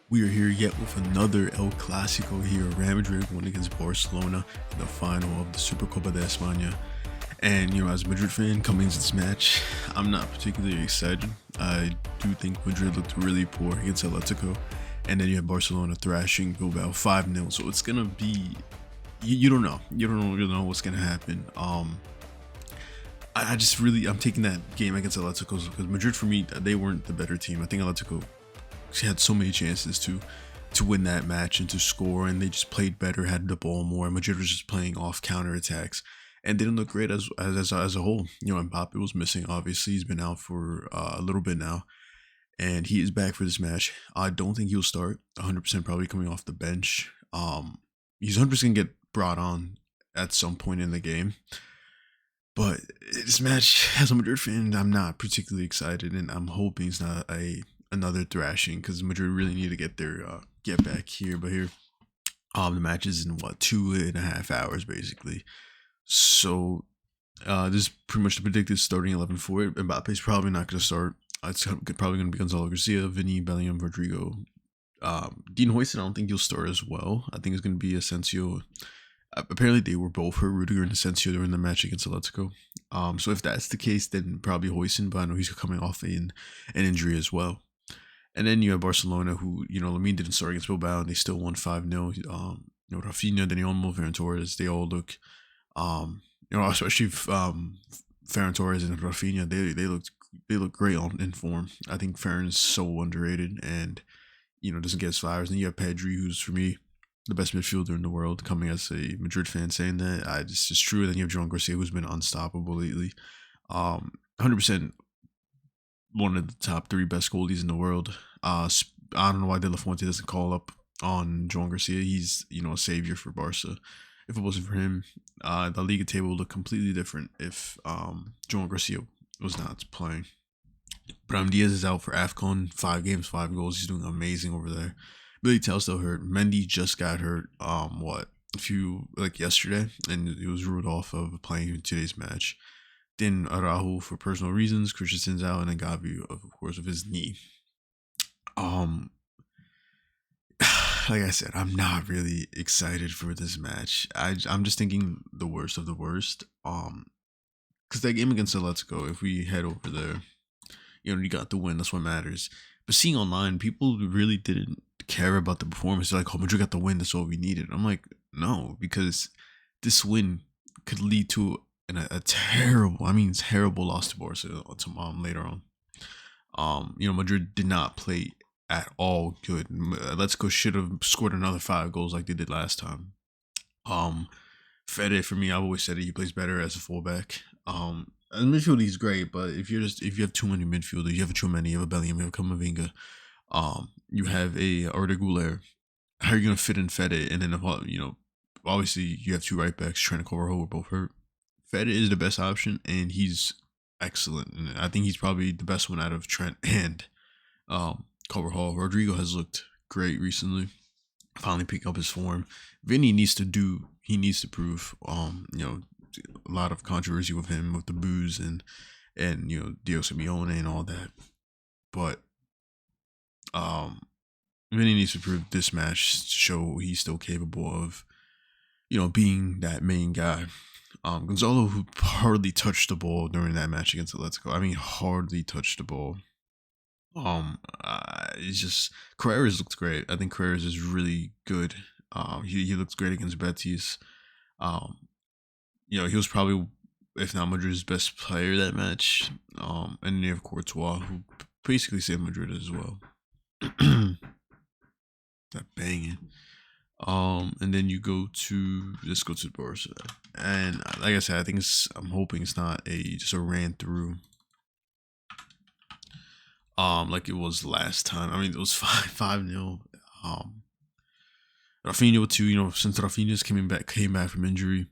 We are here yet with another El Clasico here. Real Madrid won against Barcelona in the final of the Supercopa de España. And, as a Madrid fan coming into this match, I'm not particularly excited. I do think Madrid looked really poor against Atletico. And then you have Barcelona thrashing Bilbao 5-0. So it's going to be, you don't know. You don't really know what's going to happen. I'm taking that game against Atletico because Madrid, for me, they weren't the better team. I think Atletico had so many chances to win that match and to score, and they just played better, had the ball more. Madrid was just playing off counterattacks and didn't look great as a whole. Mbappe was missing. Obviously, he's been out for a little bit now, and he is back for this match. I don't think he'll start. 100% probably coming off the bench. He's 100% gonna get brought on at some point in the game. But this match, as a Madrid fan, I'm not particularly excited, and I'm hoping it's not another thrashing because Madrid really need to get their get back here. But here, the match is in 2.5 hours basically. So this is pretty much the predicted starting 11 for it. Mbappe's probably not going to start. It's probably going to be Gonzalo Garcia, Vini, Bellingham, Rodrygo. Dean Hoyson, I don't think he'll start as well. I think it's going to be Asensio. Apparently they were both hurt, Rudiger and Asensio, during the match against Atletico. So if that's the case, then probably Hoyson, but I know he's coming off an injury as well. And then you have Barcelona, who, Lamine didn't start against Bilbao, and they still won 5-0. Rafinha, Yalmal Vini Jr, they all look, especially Ferran Torres and Rafinha, they look great in form. I think Ferran's so underrated and, doesn't get his flowers. And you have Pedri, who's, for me, the best midfielder in the world, coming as a Madrid fan saying that. It's just true. And then you have Joan Garcia, who's been unstoppable lately. 100% one of the top 3 best goalies in the world. I don't know why De La Fuente doesn't call up on Joan Garcia. He's, a savior for Barca. If it wasn't for him, the Liga table would look completely different if Joan Garcia was not playing. Brahim Diaz is out for AFCON, 5 games, 5 goals. He's doing amazing over there. Billy Tell still hurt. Mendy just got hurt. Yesterday, and he was ruled off of playing in today's match. Then Araujo for personal reasons, Christensen's out, and then Gavi, of course, with his knee. Like I said, I'm not really excited for this match. I'm just thinking the worst of the worst. Because that game against Atletico, if we head over there, you got the win. That's what matters. But seeing online, people really didn't care about the performance. They're like, "Oh, Madrid got the win. That's all we needed." I'm like, no, because this win could lead to a terrible loss to Barca later on. Madrid did not play at all good. Atletico should have scored another 5 goals like they did last time. Fede, for me, I've always said that he plays better as a fullback. As a midfielder, he's great, but if you have too many midfielders, you have too many. You have a Bellingham, you have a Camavinga, you have a Arda Güler. How are you gonna fit in Fede? And then obviously you have 2 right backs. Trent and Carvajal were both hurt. Fede is the best option, and he's excellent. And I think he's probably the best one out of Trent and Carvajal. Rodrygo has looked great recently, finally picking up his form. Vinny needs to prove. A lot of controversy with him with the booze and Dio Simeone and all that, but Vinny needs to prove this match to show he's still capable of being that main guy. Gonzalo, who hardly touched the ball during that match against Atletico. I mean, hardly touched the ball. It's just Carreras looks great. I think Carreras is really good. He looks great against Betis. He was probably, if not Madrid's best player that match. And then you have Courtois, who basically saved Madrid as well. That banging. And then let's go to Barca. And like I said, I'm hoping it's not just a ran through. Like it was last time. I mean, it was 5-0. Rafinha too. Since Rafinha's came back from injury.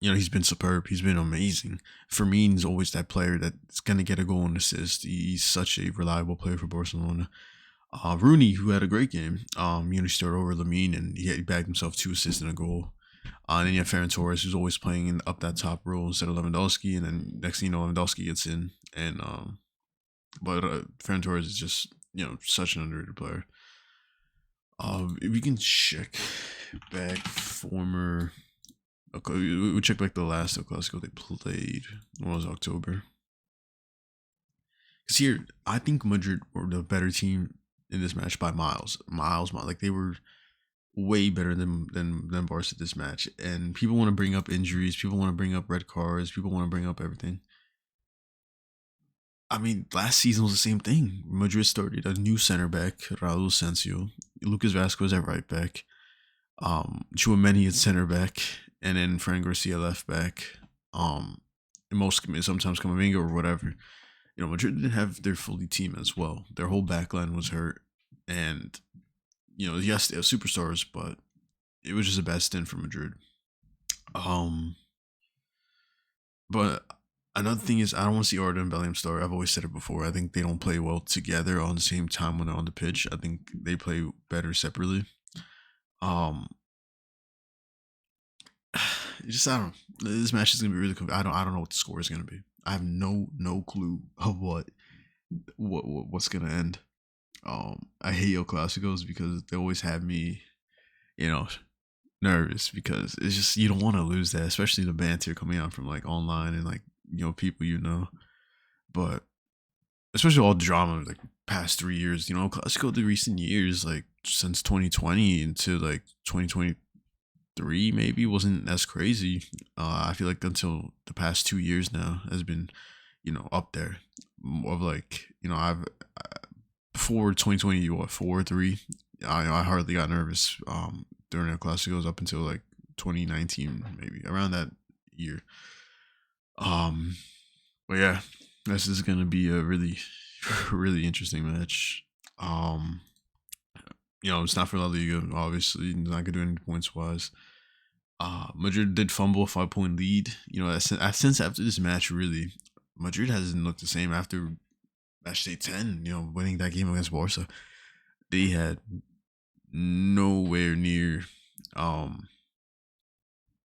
He's been superb. He's been amazing. Firmino's always that player that's gonna get a goal and assist. He's such a reliable player for Barcelona. Rooney, who had a great game, he started over Lamine, and he bagged himself 2 assists and a goal. And then you have Ferran Torres, who's always playing up that top role instead of Lewandowski, and then next thing you know, Lewandowski gets in, and Ferran Torres is just such an underrated player. If we can check back former. Okay, we check back the last El Clasico they played. What was October? Because here, I think Madrid were the better team in this match by miles. Like they were way better than Barca this match. And people want to bring up injuries. People want to bring up red cards. People want to bring up everything. I mean, last season was the same thing. Madrid started a new center back, Raul Asensio, Lucas Vasquez at right back, Chouameni at center back, and then Fran Garcia left back. And sometimes Camavinga or whatever. Madrid didn't have their fully team as well. Their whole backline was hurt, and yes, they have superstars, but it was just a bad stint for Madrid. But another thing is I don't want to see Arda and Bellingham start. I've always said it before. I think they don't play well together on the same time when they're on the pitch. I think they play better separately. Just I don't know. This match is gonna be really. I don't know what the score is gonna be. I have no clue of what's gonna end. I hate El Clasicos because they always have me, you know, nervous because it's just you don't want to lose that, especially the banter coming out from like online and like people But especially all drama like past 3 years, Classico the recent years like since 2020 into like 2023 maybe wasn't as crazy. I feel like until the past 2 years now has been up there of like I've before 2020 what 4-3 I hardly got nervous during the Classicos up until like 2019 maybe around that year. But yeah, this is gonna be a really really interesting match. It's not for La Liga, obviously. Not gonna do any points wise. Madrid did fumble a 5 point lead. Since after this match, really, Madrid hasn't looked the same after match day 10. Winning that game against Barca, they had nowhere near. I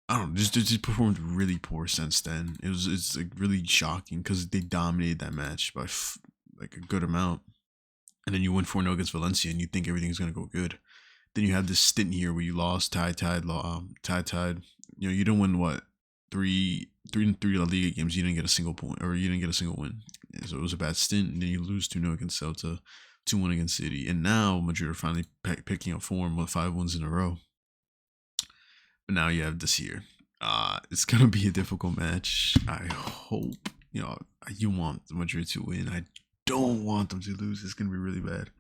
don't know, just performed really poor since then. It's like really shocking because they dominated that match by like a good amount, and then you win 4-0 against Valencia, and you think everything's gonna go good. Then you have this stint here where you lost, tied. You didn't win what three La Liga games. You didn't get a single point, or you didn't get a single win. So it was a bad stint, and then you lose 2-0 against Celta, 2-1 against City, and now Madrid are finally picking up form with 5 wins in a row. But now you have this here. It's gonna be a difficult match. I hope you want Madrid to win. I don't want them to lose. It's gonna be really bad.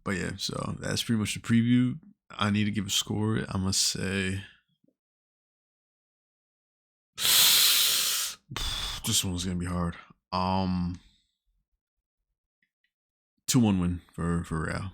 But yeah, so that's pretty much the preview. I need to give a score. I'm gonna say this one's gonna be hard. 2-1 win for Real.